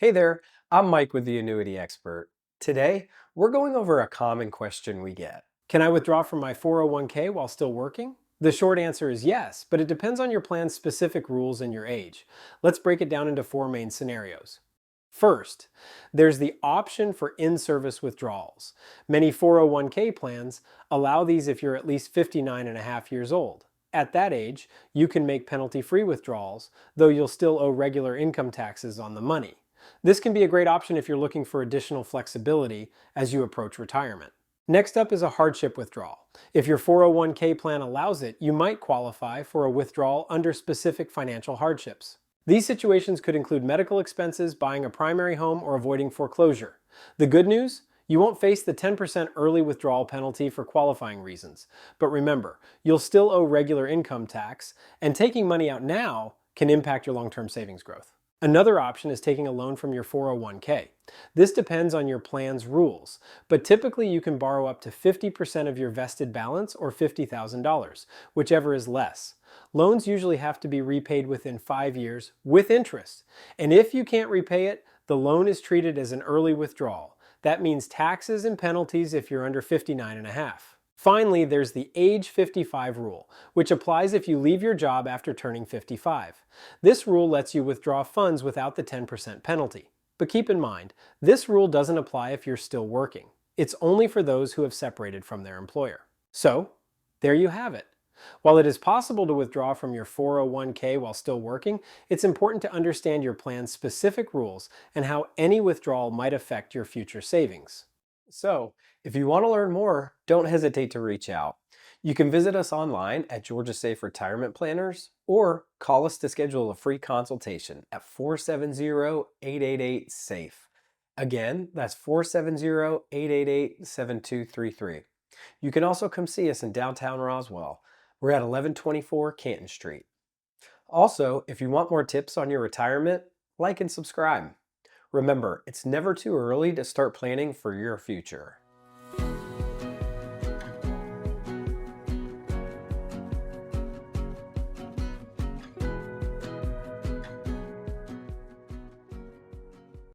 Hey there, I'm Mike with the Annuity Expert. Today, we're going over a common question we get. Can I withdraw from my 401k while still working? The short answer is yes, but it depends on your plan's specific rules and your age. Let's break it down into four main scenarios. First, there's the option for in-service withdrawals. Many 401k plans allow these if you're at least 59 and a half years old. At that age, you can make penalty-free withdrawals, though you'll still owe regular income taxes on the money. This can be a great option if you're looking for additional flexibility as you approach retirement. Next up is a hardship withdrawal. If your 401k plan allows it, you might qualify for a withdrawal under specific financial hardships. These situations could include medical expenses, buying a primary home, or avoiding foreclosure. The good news? You won't face the 10% early withdrawal penalty for qualifying reasons. But remember, you'll still owe regular income tax, and taking money out now can impact your long-term savings growth. Another option is taking a loan from your 401k. This depends on your plan's rules, but typically you can borrow up to 50% of your vested balance or $50,000, whichever is less. Loans usually have to be repaid within 5 years with interest, and if you can't repay it, the loan is treated as an early withdrawal. That means taxes and penalties if you're under 59 and a half. Finally, there's the age 55 rule, which applies if you leave your job after turning 55. This rule lets you withdraw funds without the 10% penalty. But keep in mind, this rule doesn't apply if you're still working. It's only for those who have separated from their employer. So, there you have it. While it is possible to withdraw from your 401k while still working, it's important to understand your plan's specific rules and how any withdrawal might affect your future savings. So, if you want to learn more, don't hesitate to reach out. You can visit us online at Georgia Safe Retirement Planners or call us to schedule a free consultation at 470-888-SAFE. Again, that's 470-888-7233. You can also come see us in downtown Roswell. We're at 1124 Canton Street. Also, if you want more tips on your retirement, like and subscribe. Remember, it's never too early to start planning for your future.